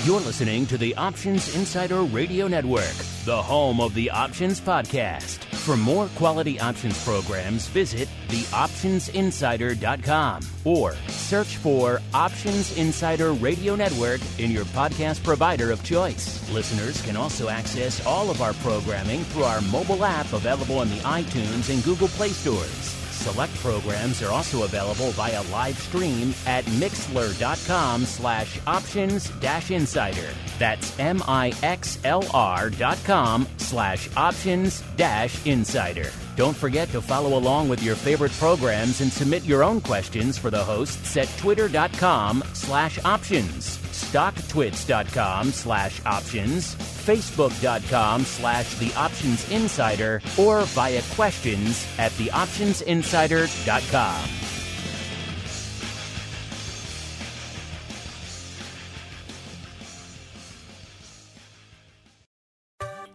You're listening to the Options Insider Radio Network, the home of the Options Podcast. For more quality options programs, visit theoptionsinsider.com or search for Options Insider Radio Network in your podcast provider of choice. Listeners can also access all of our programming through our mobile app available in the iTunes and Google Play stores. Select programs are also available via live stream at mixlr.com/options-insider. That's mixlr.com/options-insider. Don't forget to follow along with your favorite programs and submit your own questions for the hosts at twitter.com/options, stocktwits.com/options, facebook.com/theoptionsinsider, or via questions at theoptionsinsider.com.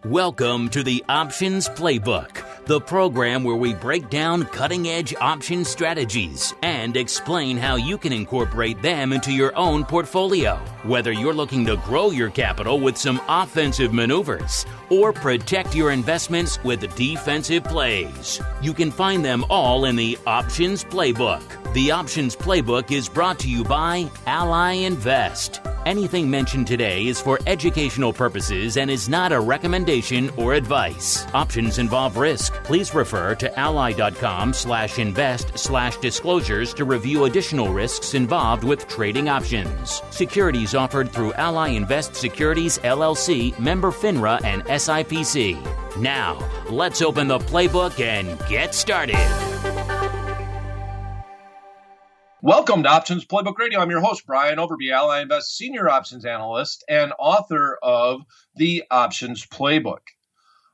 Welcome to the Options Playbook, the program where we break down cutting-edge option strategies and explain how you can incorporate them into your own portfolio. Whether you're looking to grow your capital with some offensive maneuvers or protect your investments with defensive plays, you can find them all in the Options Playbook. The Options Playbook is brought to you by Ally Invest. Anything mentioned today is for educational purposes and is not a recommendation or advice. Options involve risk. Please refer to ally.com/invest/disclosures to review additional risks involved with trading options. Securities offered through Ally Invest Securities LLC, member FINRA and SIPC. Now, let's open the playbook and get started. Welcome to Options Playbook Radio. I'm your host, Brian Overby, Ally Invest Senior Options Analyst and author of the Options Playbook.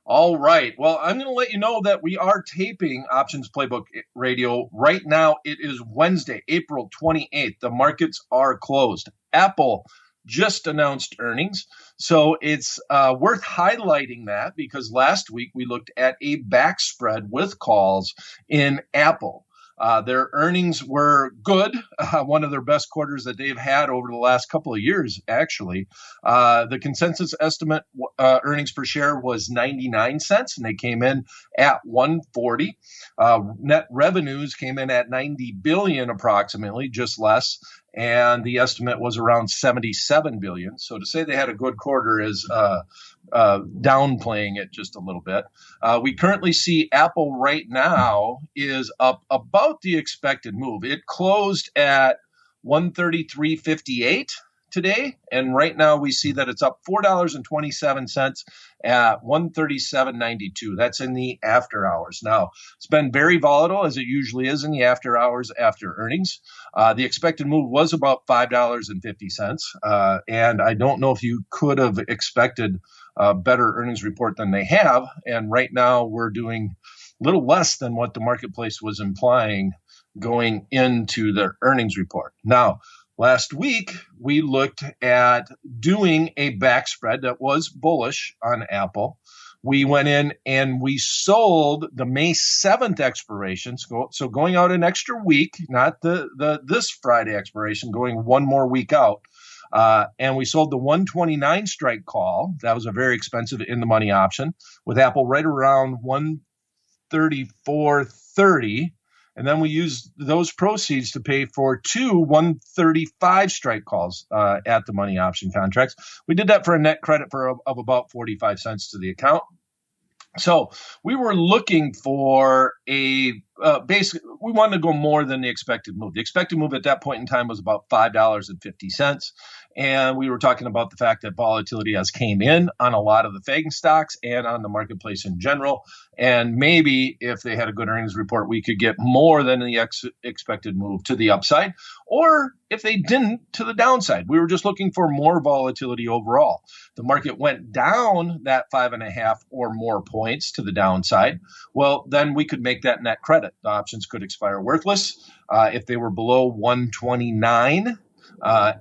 All right. Well, I'm going to let you know that we are taping Options Playbook Radio right now. It is Wednesday, April 28th. The markets are closed. Apple just announced earnings. So it's worth highlighting that because last week we looked at a back spread with calls in Apple. Their earnings were good, one of their best quarters that they've had over the last couple of years, actually. The consensus estimate earnings per share was 99 cents, and they came in at 140. Net revenues came in at 90 billion approximately, just less, and the estimate was around 77 billion. So to say they had a good quarter is downplaying it just a little bit. We currently see Apple right now is up about the expected move. It closed at 133.58 today, and right now we see that it's up $4.27 at 137.92. That's in the after hours. Now, it's been very volatile, as it usually is in the after hours after earnings. The expected move was about $5.50, and I don't know if you could have expected a better earnings report than they have, and right now we're doing a little less than what the marketplace was implying going into the earnings report. Now, last week, we looked at doing a back spread that was bullish on Apple. We went in and we sold the May 7th expirations. So going out an extra week, not this Friday expiration, going one more week out. And we sold the 129 strike call. That was a very expensive in-the-money option with Apple right around 134.30. And then we used those proceeds to pay for two 135 strike calls at the money option contracts. We did that for a net credit of about 45 cents to the account. So we were looking for basically, we wanted to go more than the expected move. The expected move at that point in time was about $5.50. And we were talking about the fact that volatility has came in on a lot of the FANG stocks and on the marketplace in general. And maybe if they had a good earnings report, we could get more than the expected move to the upside. Or if they didn't, to the downside. We were just looking for more volatility overall. The market went down that 5.5 or more points to the downside. Well, then we could make that net credit. The options could expire worthless if they were below 129.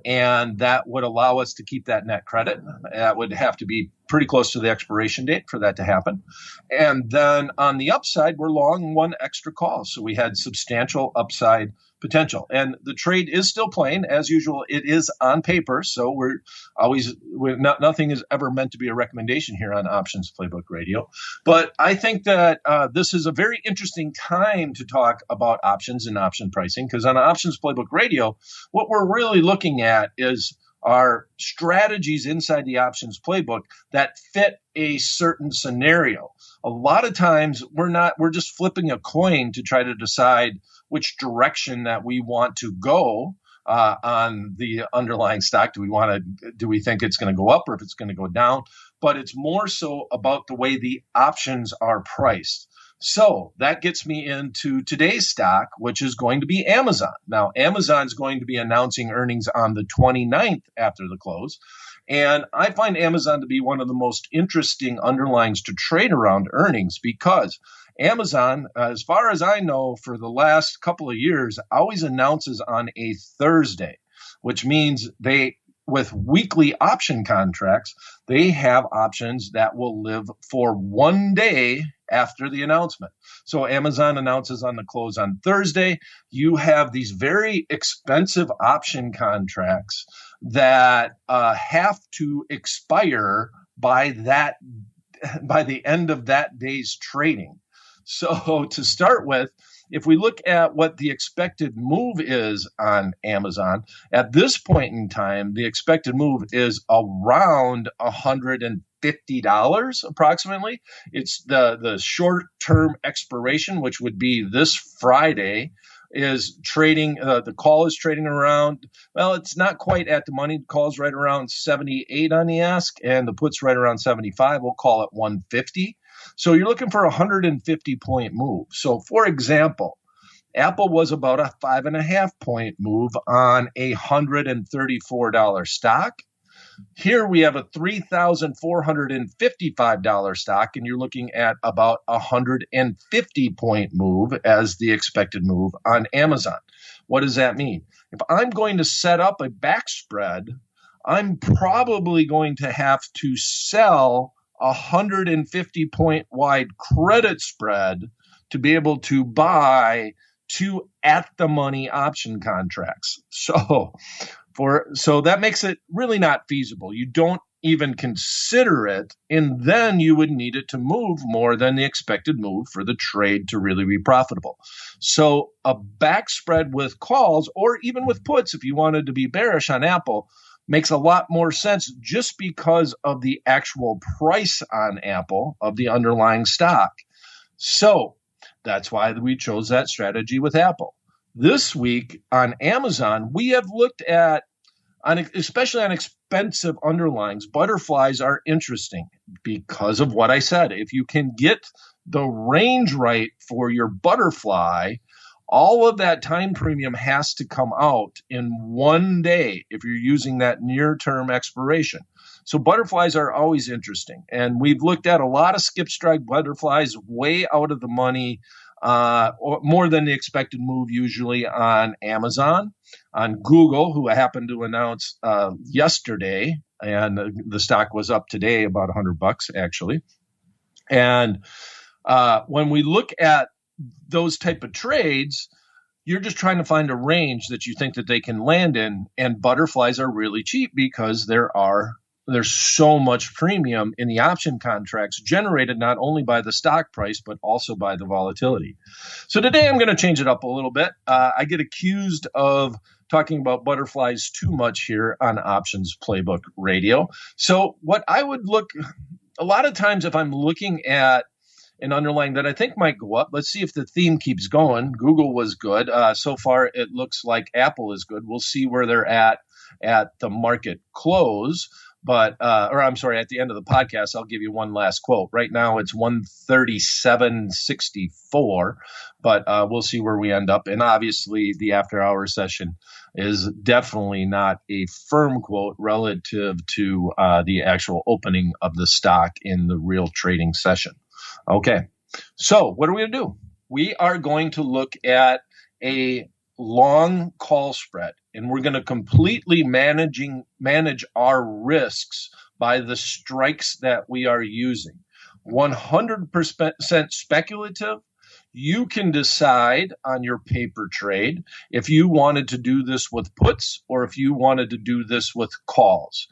And that would allow us to keep that net credit. That would have to be pretty close to the expiration date for that to happen. And then on the upside, we're long one extra call. So we had substantial upside potential. And the trade is still playing as usual. It is on paper. So nothing is ever meant to be a recommendation here on Options Playbook Radio. But I think that this is a very interesting time to talk about options and option pricing, because on Options Playbook Radio, what we're really looking at is our strategies inside the options playbook that fit a certain scenario. A lot of times we're just flipping a coin to try to decide which direction that we want to go on the underlying stock. Do we think it's going to go up or if it's going to go down? But it's more so about the way the options are priced. So that gets me into today's stock, which is going to be Amazon. Now, Amazon's going to be announcing earnings on the 29th after the close. And I find Amazon to be one of the most interesting underlyings to trade around earnings, because Amazon, as far as I know, for the last couple of years, always announces on a Thursday, which means with weekly option contracts, they have options that will live for one day after the announcement. So Amazon announces on the close on Thursday. You have these very expensive option contracts that have to expire by the end of that day's trading. So to start with, if we look at what the expected move is on Amazon, at this point in time, the expected move is around $150 approximately. It's the short-term expiration, which would be this Friday, is trading. The call is trading around, well, it's not quite at the money. The call is right around 78 on the ask, and the put's right around 75. We'll call it 150. So you're looking for a 150-point move. So, for example, Apple was about a 5.5-point move on a $134 stock. Here we have a $3,455 stock, and you're looking at about a 150-point move as the expected move on Amazon. What does that mean? If I'm going to set up a back spread, I'm probably going to have to sell 150-point wide credit spread to be able to buy two at-the-money option contracts. So that makes it really not feasible. You don't even consider it, and then you would need it to move more than the expected move for the trade to really be profitable. So a back spread with calls, or even with puts, if you wanted to be bearish on Apple, makes a lot more sense just because of the actual price on Apple of the underlying stock. So that's why we chose that strategy with Apple. This week on Amazon, we have looked at, especially on expensive underlyings, butterflies are interesting because of what I said. If you can get the range right for your butterfly, all of that time premium has to come out in one day if you're using that near-term expiration. So butterflies are always interesting. And we've looked at a lot of skip strike butterflies way out of the money, or more than the expected move usually on Amazon, on Google, who happened to announce yesterday, and the stock was up today about $100 actually. And when we look at those type of trades, you're just trying to find a range that you think that they can land in, and butterflies are really cheap because there's so much premium in the option contracts generated not only by the stock price but also by the volatility. So today I'm going to change it up a little bit. I get accused of talking about butterflies too much here on Options Playbook Radio. So what I would look, a lot of times if I'm looking at an underlying that I think might go up. Let's see if the theme keeps going. Google was good. So far, it looks like Apple is good. We'll see where they're at the market close. At the end of the podcast, I'll give you one last quote. Right now, it's 137.64, but we'll see where we end up. And obviously, the after-hour session is definitely not a firm quote relative to the actual opening of the stock in the real trading session. Okay, so what are we going to do? We are going to look at a long call spread, and we're going to completely manage our risks by the strikes that we are using. 100% speculative. You can decide on your paper trade if you wanted to do this with puts or if you wanted to do this with calls.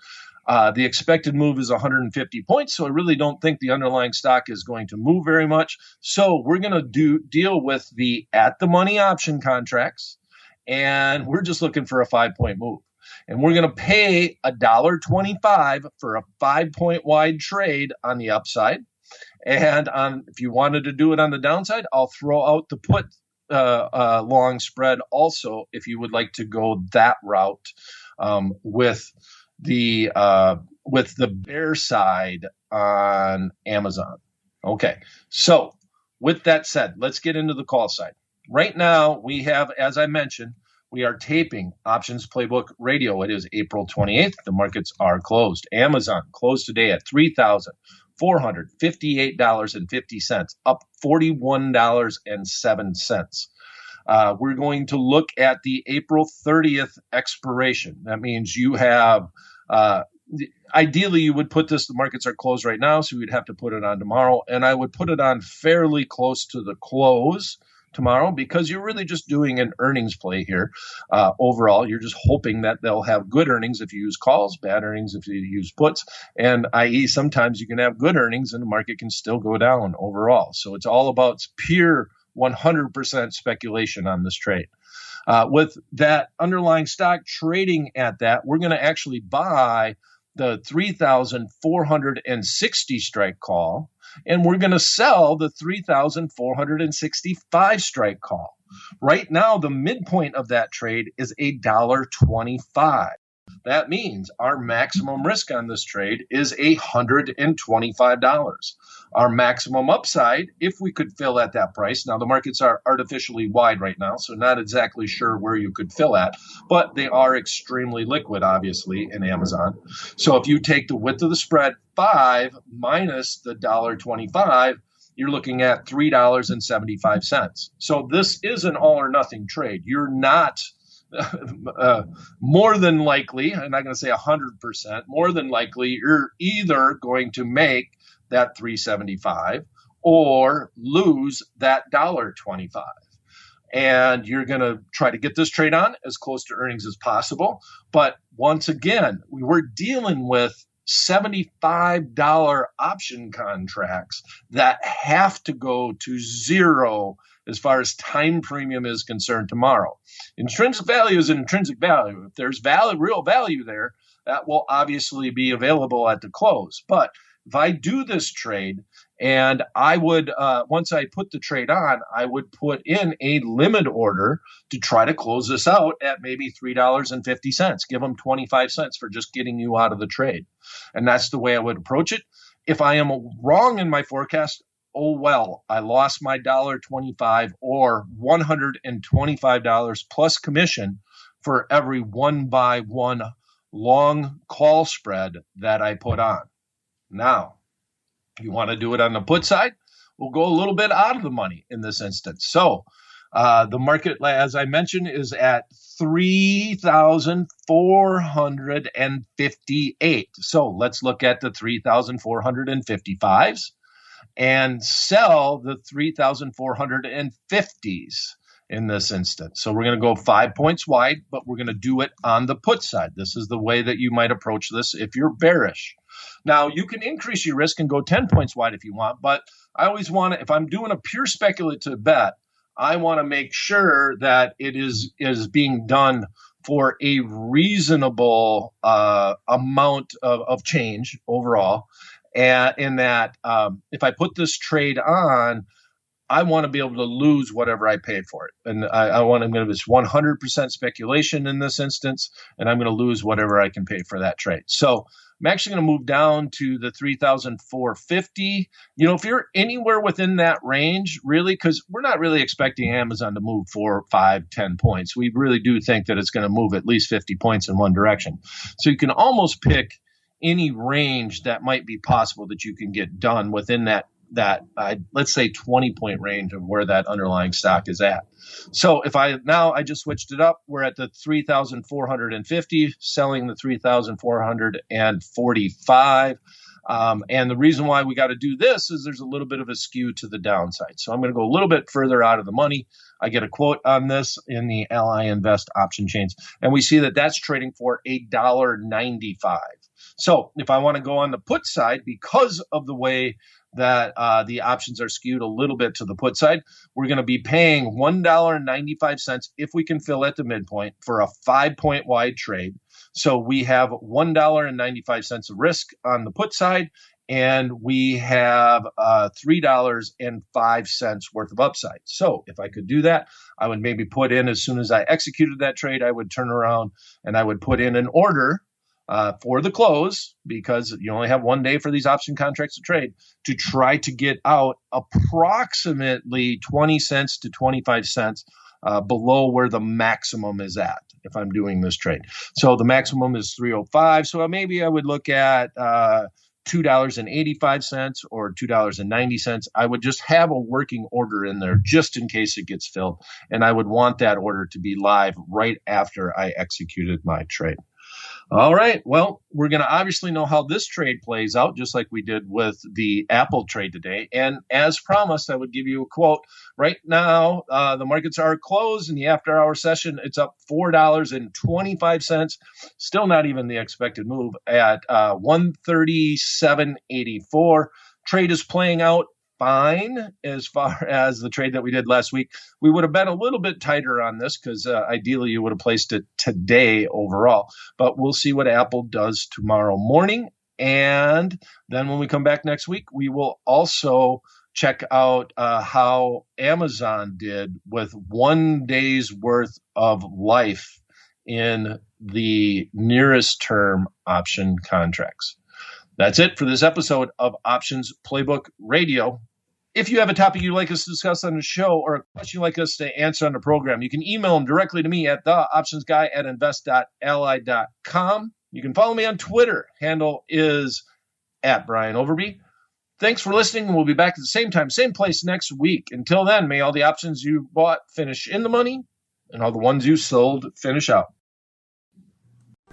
The expected move is 150 points, so I really don't think the underlying stock is going to move very much. So we're going to deal with the at-the-money option contracts, and we're just looking for a 5-point move. And we're going to pay $1.25 for a 5-point wide trade on the upside. And if you wanted to do it on the downside, I'll throw out the put long spread also if you would like to go that route with the bear side on Amazon. Okay, so with that said, let's get into the call side. Right now, we have, as I mentioned, we are taping Options Playbook Radio. It is April 28th. The markets are closed. Amazon closed today at $3,458.50, up $41.07. We're going to look at the April 30th expiration. That means you have, ideally you would put this, the markets are closed right now, so you'd have to put it on tomorrow. And I would put it on fairly close to the close tomorrow because you're really just doing an earnings play here. Overall, you're just hoping that they'll have good earnings if you use calls, bad earnings if you use puts, and i.e. sometimes you can have good earnings and the market can still go down overall. So it's all about pure 100% speculation on this trade. With that underlying stock trading at that, we're going to actually buy the 3,460 strike call, and we're going to sell the 3,465 strike call. Right now, the midpoint of that trade is $1.25. That means our maximum risk on this trade is $125. Our maximum upside, if we could fill at that price, now the markets are artificially wide right now, so not exactly sure where you could fill at, but they are extremely liquid, obviously, in Amazon. So if you take the width of the spread, 5 minus the $1.25, you're looking at $3.75. So this is an all or nothing trade. You're not more than likely, I'm not going to say 100%, more than likely, you're either going to make that $3.75 or lose that $1.25. And you're going to try to get this trade on as close to earnings as possible. But once again, we were dealing with $75 option contracts that have to go to zero as far as time premium is concerned tomorrow. Intrinsic value is an intrinsic value. If there's real value there, that will obviously be available at the close. But if I do this trade, and I would, once I put the trade on, I would put in a limit order to try to close this out at maybe $3.50. Give them 25 cents for just getting you out of the trade. And that's the way I would approach it. If I am wrong in my forecast, oh well, I lost my $1.25 or $125 plus commission for every 1-by-1 long call spread that I put on. Now, you want to do it on the put side? We'll go a little bit out of the money in this instance. So the market, as I mentioned, is at 3,458. So let's look at the 3,455s and sell the 3,450s in this instance. So we're going to go 5 points wide, but we're going to do it on the put side. This is the way that you might approach this if you're bearish. Now, you can increase your risk and go 10 points wide if you want, but I always want to, if I'm doing a pure speculative bet, I want to make sure that it is being done for a reasonable amount of change overall. And in that, if I put this trade on, I want to be able to lose whatever I paid for it. And I'm going to this 100% speculation in this instance, and I'm going to lose whatever I can pay for that trade. So I'm actually going to move down to the 3,450. You know, if you're anywhere within that range, really, because we're not really expecting Amazon to move 4, 5, 10 points. We really do think that it's going to move at least 50 points in one direction. So you can almost pick any range that might be possible that you can get done within that that, let's say 20-point range of where that underlying stock is at. So if I just switched it up, we're at the 3,450, selling the 3,445. And the reason why we got to do this is there's a little bit of a skew to the downside. So I'm going to go a little bit further out of the money. I get a quote on this in the Ally Invest option chains, and we see that that's trading for $1.95. So if I want to go on the put side, because of the way that the options are skewed a little bit to the put side, we're going to be paying $1.95 if we can fill at the midpoint for a 5-point wide trade. So we have $1.95 of risk on the put side, and we have $3.05 worth of upside. So if I could do that, I would maybe put in, as soon as I executed that trade, I would turn around and I would put in an order for the close, because you only have 1 day for these option contracts to trade, to try to get out approximately 20 cents to 25 cents below where the maximum is at if I'm doing this trade. So the maximum is 305. So maybe I would look at $2.85 or $2.90. I would just have a working order in there just in case it gets filled. And I would want that order to be live right after I executed my trade. All right. Well, we're going to obviously know how this trade plays out, just like we did with the Apple trade today. And as promised, I would give you a quote. Right now, the markets are closed in the after-hour session. It's up $4.25. Still not even the expected move at 137.84. Trade is playing out fine as far as the trade that we did last week. We would have been a little bit tighter on this because ideally you would have placed it today overall. But we'll see what Apple does tomorrow morning. And then when we come back next week, we will also check out how Amazon did with 1 day's worth of life in the nearest term option contracts. That's it for this episode of Options Playbook Radio. If you have a topic you'd like us to discuss on the show or a question you'd like us to answer on the program, you can email them directly to me at theoptionsguy@invest.ally.com. You can follow me on Twitter. Handle is @BrianOverby. Thanks for listening. We'll be back at the same time, same place next week. Until then, may all the options you bought finish in the money and all the ones you sold finish out.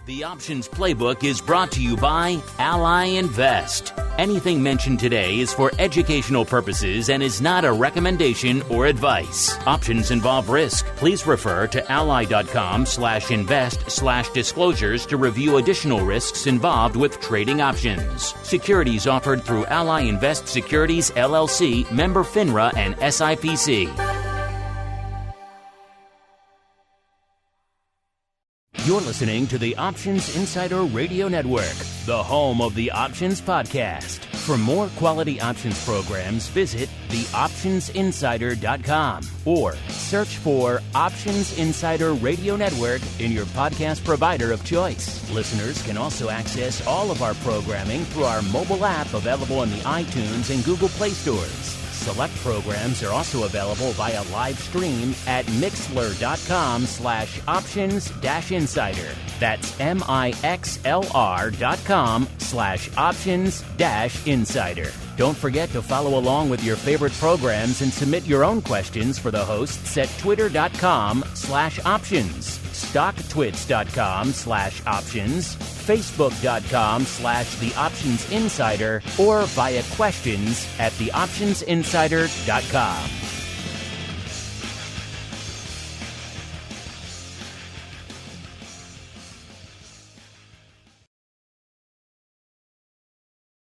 The Options Playbook is brought to you by Ally Invest. Anything mentioned today is for educational purposes and is not a recommendation or advice. Options involve risk. Please refer to ally.com/invest/disclosures to review additional risks involved with trading options. Securities offered through Ally Invest Securities, LLC, member FINRA and SIPC. You're listening to the Options Insider Radio Network, the home of the Options Podcast. For more quality options programs, visit theoptionsinsider.com or search for Options Insider Radio Network in your podcast provider of choice. Listeners can also access all of our programming through our mobile app available in the iTunes and Google Play stores. Select programs are also available via live stream at mixlr.com/options-insider. That's mixlr.com/options-insider. Don't forget to follow along with your favorite programs and submit your own questions for the hosts at twitter.com/options, stocktwits.com/options, facebook.com/theoptionsinsider, or via questions at theoptionsinsider.com.